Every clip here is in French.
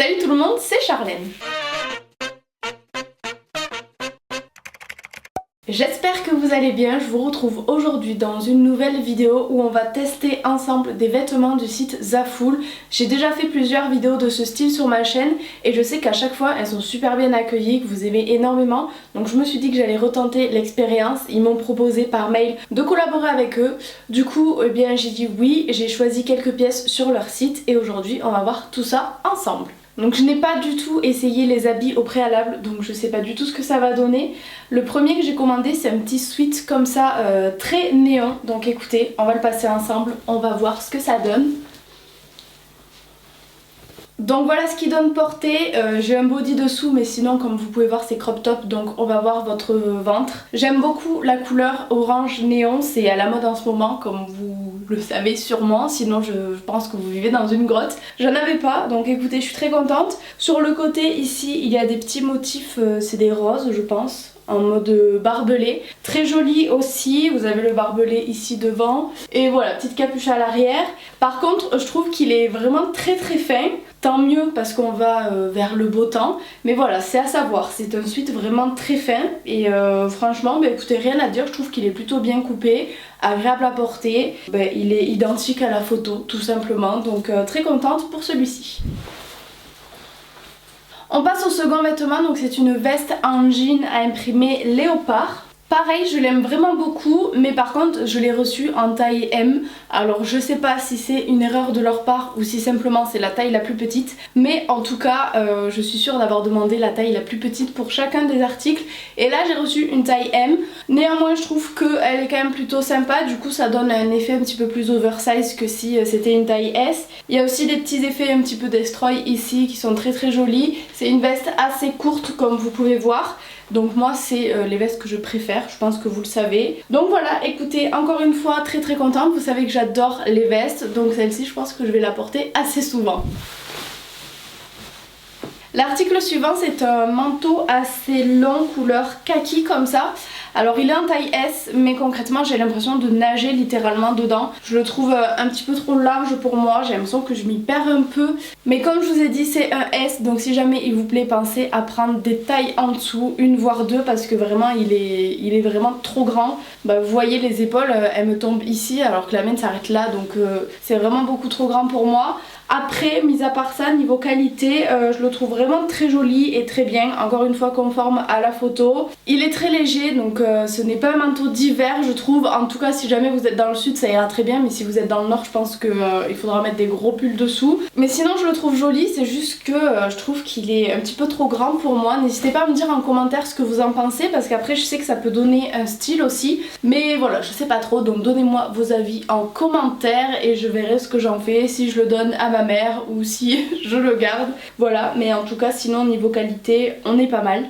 Salut tout le monde, c'est Charlène. J'espère que vous allez bien, je vous retrouve aujourd'hui dans une nouvelle vidéo où on va tester ensemble des vêtements du site Zaful. J'ai déjà fait plusieurs vidéos de ce style sur ma chaîne et je sais qu'à chaque fois elles sont super bien accueillies, que vous aimez énormément. Donc je me suis dit que j'allais retenter l'expérience, ils m'ont proposé par mail de collaborer avec eux. Du coup eh bien j'ai dit oui, j'ai choisi quelques pièces sur leur site et aujourd'hui on va voir tout ça ensemble. Donc je n'ai pas du tout essayé les habits au préalable, donc je sais pas du tout ce que ça va donner. Le premier que j'ai commandé c'est un petit sweat comme ça très néon, donc écoutez, on va le passer ensemble, on va voir ce que ça donne. Donc voilà ce qu'il donne porté, j'ai un body dessous mais sinon comme vous pouvez voir c'est crop top, donc on va voir votre ventre. J'aime beaucoup la couleur orange néon, c'est à la mode en ce moment comme vous le savez sûrement, sinon je pense que vous vivez dans une grotte. J'en avais pas, donc écoutez je suis très contente. Sur le côté ici il y a des petits motifs, c'est des roses je pense, en mode barbelé. Très joli aussi, vous avez le barbelé ici devant. Et voilà, petite capuche à l'arrière. Par contre, je trouve qu'il est vraiment très fin. Tant mieux parce qu'on va vers le beau temps. Mais voilà, c'est à savoir, c'est un sweat vraiment très fin. Et franchement, bah, écoutez, rien à dire, je trouve qu'il est plutôt bien coupé, agréable à porter. Bah, il est identique à la photo, tout simplement. Donc très contente pour celui-ci. On passe au second vêtement, donc c'est une veste en jean à imprimer léopard. Pareil, je l'aime vraiment beaucoup, mais par contre je l'ai reçu en taille M. Alors je sais pas si c'est une erreur de leur part ou si simplement c'est la taille la plus petite, mais en tout cas je suis sûre d'avoir demandé la taille la plus petite pour chacun des articles. Et là j'ai reçu une taille M. Néanmoins je trouve qu'elle est quand même plutôt sympa, du coup ça donne un effet un petit peu plus oversize que si c'était une taille S. Il y a aussi des petits effets un petit peu destroy ici qui sont très jolis. C'est une veste assez courte comme vous pouvez voir. Donc moi c'est les vestes que je préfère, je pense que vous le savez. Donc voilà, écoutez, encore une fois très contente, vous savez que j'adore les vestes, donc celle-ci je pense que je vais la porter assez souvent. L'article suivant c'est un manteau assez long couleur kaki comme ça. Alors il est en taille S mais concrètement j'ai l'impression de nager littéralement dedans. Je le trouve un petit peu trop large pour moi, j'ai l'impression que je m'y perds un peu. Mais comme je vous ai dit c'est un S, donc si jamais il vous plaît pensez à prendre des tailles en dessous, une voire deux, parce que vraiment il est vraiment trop grand. Bah, vous voyez les épaules elles me tombent ici alors que la mienne s'arrête là, donc c'est vraiment beaucoup trop grand pour moi. Après, mis à part ça, niveau qualité, je le trouve vraiment très joli et très bien, encore une fois conforme à la photo. Il est très léger, donc ce n'est pas un manteau d'hiver je trouve. En tout cas si jamais vous êtes dans le sud ça ira très bien, mais si vous êtes dans le nord je pense qu'il faudra mettre des gros pulls dessous. Mais sinon je le trouve joli, c'est juste que je trouve qu'il est un petit peu trop grand pour moi. N'hésitez pas à me dire en commentaire ce que vous en pensez, parce qu'après je sais que ça peut donner un style aussi. Mais voilà, je sais pas trop, donc donnez-moi vos avis en commentaire et je verrai ce que j'en fais, si je le donne à ma mère ou si je le garde. Voilà, mais en tout cas sinon niveau qualité on est pas mal.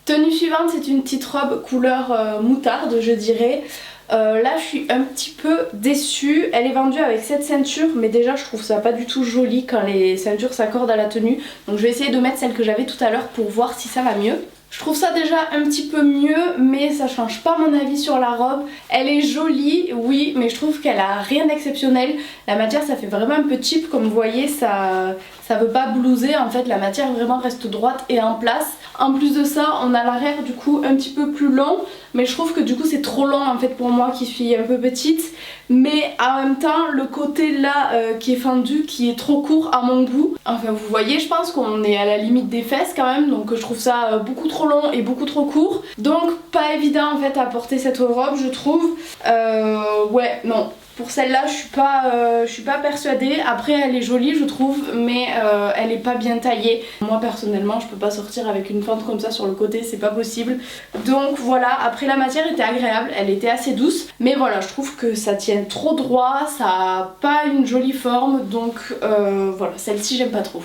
Tenue suivante, c'est une petite robe couleur moutarde je dirais. Là je suis un petit peu déçue, elle est vendue avec cette ceinture mais déjà je trouve ça pas du tout joli quand les ceintures s'accordent à la tenue. Donc je vais essayer de mettre celle que j'avais tout à l'heure pour voir si ça va mieux. Je trouve ça déjà un petit peu mieux mais ça change pas mon avis sur la robe. Elle est jolie oui, mais je trouve qu'elle a rien d'exceptionnel. La matière ça fait vraiment un peu cheap comme vous voyez, ça veut pas blouser en fait, la matière vraiment reste droite et en place. En plus de ça on a l'arrière du coup un petit peu plus long, mais je trouve que du coup c'est trop long en fait pour moi qui suis un peu petite. Mais en même temps le côté là qui est fendu, qui est trop court à mon goût. Enfin vous voyez, je pense qu'on est à la limite des fesses quand même, donc je trouve ça beaucoup trop long et beaucoup trop court. Donc pas évident en fait à porter cette robe je trouve. Ouais non. Pour celle-là je suis pas persuadée. Après elle est jolie je trouve, mais elle est pas bien taillée. Moi personnellement je peux pas sortir avec une fente comme ça sur le côté, c'est pas possible. Donc voilà, après la matière était agréable, elle était assez douce. Mais voilà, je trouve que ça tient trop droit, ça a pas une jolie forme. Donc voilà, celle-ci j'aime pas trop.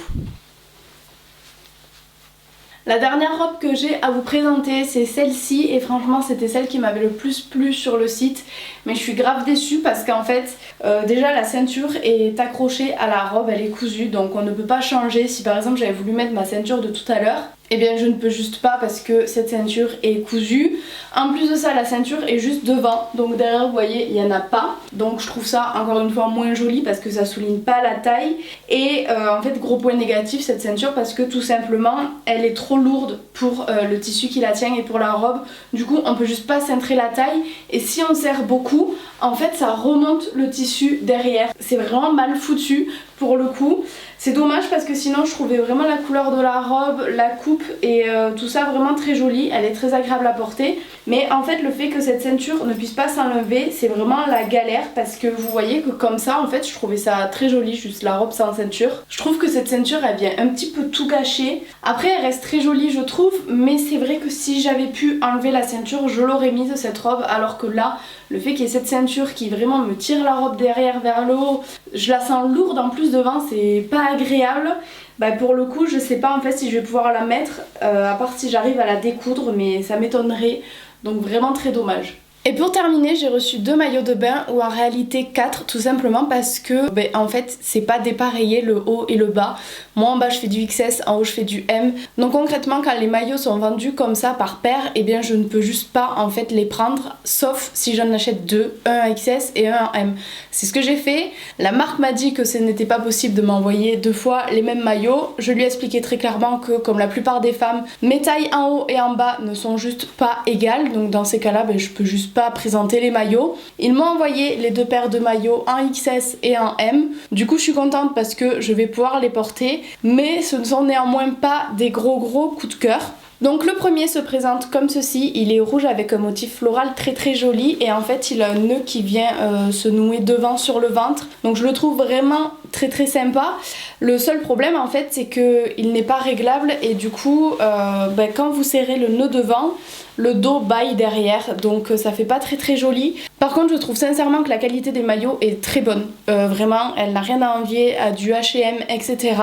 La dernière robe que j'ai à vous présenter c'est celle-ci et franchement c'était celle qui m'avait le plus plu sur le site, mais je suis grave déçue parce qu'en fait déjà la ceinture est accrochée à la robe, elle est cousue donc on ne peut pas changer. Si par exemple j'avais voulu mettre ma ceinture de tout à l'heure, eh bien je ne peux juste pas parce que cette ceinture est cousue. En plus de ça, la ceinture est juste devant, donc derrière vous voyez il n'y en a pas, donc je trouve ça encore une fois moins joli parce que ça souligne pas la taille. Et en fait gros point négatif cette ceinture parce que tout simplement elle est trop lourde pour le tissu qui la tient et pour la robe. Du coup on peut juste pas cintrer la taille, et si on serre beaucoup en fait ça remonte le tissu derrière. C'est vraiment mal foutu pour le coup. C'est dommage parce que sinon je trouvais vraiment la couleur de la robe, la coupe et tout ça vraiment très jolie. Elle est très agréable à porter, mais en fait le fait que cette ceinture ne puisse pas s'enlever, c'est vraiment la galère parce que vous voyez que comme ça en fait je trouvais ça très joli, juste la robe sans ceinture. Je trouve que cette ceinture elle vient un petit peu tout gâcher. Après elle reste très jolie je trouve, mais c'est vrai que si j'avais pu enlever la ceinture je l'aurais mise cette robe, alors que là le fait qu'il y ait cette ceinture qui vraiment me tire la robe derrière vers le haut, je la sens lourde en plus devant, c'est pas agréable. Bah pour le coup je sais pas en fait si je vais pouvoir la mettre, à part si j'arrive à la découdre, mais ça m'étonnerait, donc vraiment très dommage. Et pour terminer, j'ai reçu 2 maillots de bain, ou en réalité 4, tout simplement parce que en fait c'est pas dépareillé le haut et le bas. Moi en bas je fais du XS, en haut je fais du M. Donc concrètement quand les maillots sont vendus comme ça par paire, et bien je ne peux juste pas en fait les prendre, sauf si j'en achète 2, un en XS et un en M. C'est ce que j'ai fait. La marque m'a dit que ce n'était pas possible de m'envoyer 2 fois les mêmes maillots. Je lui ai expliqué très clairement que comme la plupart des femmes, mes tailles en haut et en bas ne sont juste pas égales. Donc dans ces cas-là, je peux juste pas présenter les maillots. Ils m'ont envoyé les 2 paires de maillots en XS et en M. Du coup je suis contente parce que je vais pouvoir les porter, mais ce ne sont néanmoins pas des gros coups de cœur. Donc le premier se présente comme ceci, il est rouge avec un motif floral très joli, et en fait il a un nœud qui vient se nouer devant sur le ventre, donc je le trouve vraiment très sympa. Le seul problème en fait c'est qu'il n'est pas réglable, et du coup quand vous serrez le nœud devant, le dos baille derrière, donc ça fait pas très joli. Par contre je trouve sincèrement que la qualité des maillots est très bonne, vraiment elle n'a rien à envier à du H&M etc.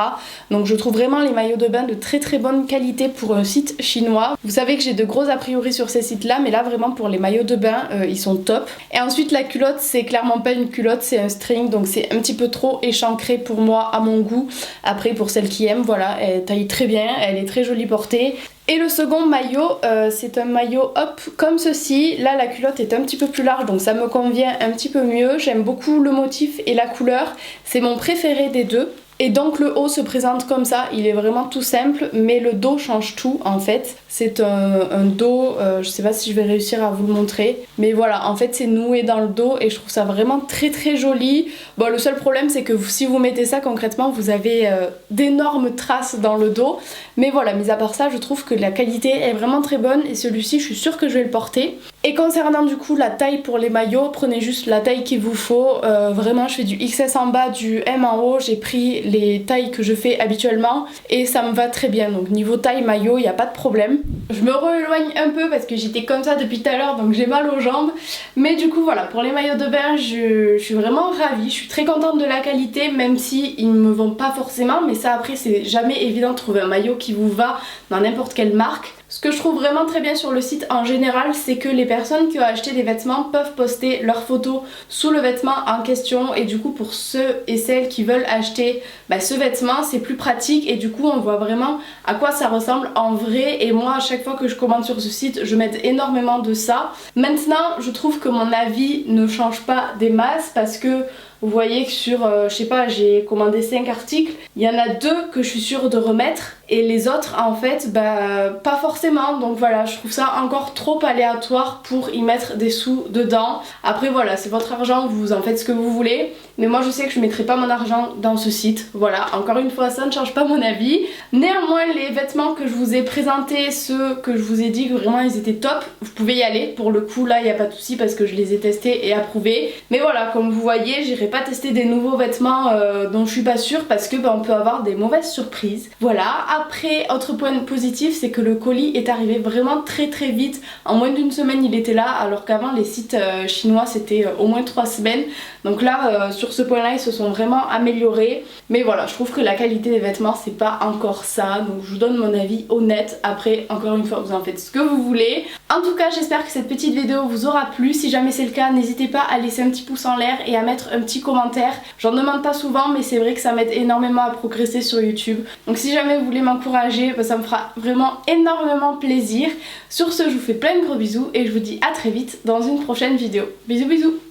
Donc je trouve vraiment les maillots de bain de très bonne qualité pour un site chinois. Vous savez que j'ai de gros a priori sur ces sites là, mais là vraiment pour les maillots de bain ils sont top. Et ensuite la culotte, c'est clairement pas une culotte, c'est un string, donc c'est un petit peu trop échancré pour moi à mon goût. Après pour celles qui aiment, voilà, elle taille très bien, elle est très jolie portée. Et le second maillot, c'est un maillot hop comme ceci. Là la culotte est un petit peu plus large, donc ça me convient un petit peu mieux. J'aime beaucoup le motif et la couleur, c'est mon préféré des deux. Et donc le haut se présente comme ça, il est vraiment tout simple, mais le dos change tout en fait. C'est un dos, je sais pas si je vais réussir à vous le montrer, mais voilà, en fait c'est noué dans le dos et je trouve ça vraiment très joli. Bon, le seul problème c'est que si vous mettez ça concrètement, vous avez d'énormes traces dans le dos, mais voilà, mis à part ça, je trouve que la qualité est vraiment très bonne, et celui-ci je suis sûre que je vais le porter. Et concernant du coup la taille pour les maillots, prenez juste la taille qu'il vous faut. Vraiment je fais du XS en bas, du M en haut, j'ai pris les tailles que je fais habituellement et ça me va très bien. Donc niveau taille maillot, il n'y a pas de problème. Je me rééloigne un peu parce que j'étais comme ça depuis tout à l'heure, donc j'ai mal aux jambes. Mais du coup voilà, pour les maillots de bain, je suis vraiment ravie. Je suis très contente de la qualité, même si ils ne me vont pas forcément. Mais ça après, c'est jamais évident de trouver un maillot qui vous va dans n'importe quelle marque. Ce que je trouve vraiment très bien sur le site en général, c'est que les personnes qui ont acheté des vêtements peuvent poster leurs photos sous le vêtement en question, et du coup pour ceux et celles qui veulent acheter ce vêtement, c'est plus pratique, et du coup on voit vraiment à quoi ça ressemble en vrai. Et moi à chaque fois que je commande sur ce site, je m'aide énormément de ça. Maintenant je trouve que mon avis ne change pas des masses, parce que vous voyez que sur, je sais pas, j'ai commandé 5 articles, il y en a 2 que je suis sûre de remettre, et les autres en fait pas forcément. Donc voilà, je trouve ça encore trop aléatoire pour y mettre des sous dedans. Après voilà, c'est votre argent, vous en faites ce que vous voulez, mais moi je sais que je mettrai pas mon argent dans ce site. Voilà, encore une fois ça ne change pas mon avis. Néanmoins les vêtements que je vous ai présentés, ceux que je vous ai dit que vraiment ils étaient top, vous pouvez y aller. Pour le coup là il n'y a pas de souci parce que je les ai testés et approuvés. Mais voilà, comme vous voyez, j'irai pas tester des nouveaux vêtements dont je suis pas sûre, parce que on peut avoir des mauvaises surprises. Voilà. Après, autre point positif, c'est que le colis est arrivé vraiment très vite. En moins d'une semaine il était là, alors qu'avant les sites chinois c'était au moins 3 semaines. Donc là sur ce point là ils se sont vraiment améliorés. Mais voilà, je trouve que la qualité des vêtements c'est pas encore ça, donc je vous donne mon avis honnête. Après encore une fois vous en faites ce que vous voulez. En tout cas j'espère que cette petite vidéo vous aura plu. Si jamais c'est le cas, n'hésitez pas à laisser un petit pouce en l'air et à mettre un petit petit commentaire. J'en demande pas souvent mais c'est vrai que ça m'aide énormément à progresser sur YouTube. Donc si jamais vous voulez m'encourager, ça me fera vraiment énormément plaisir. Sur ce, je vous fais plein de gros bisous et je vous dis à très vite dans une prochaine vidéo. Bisous bisous.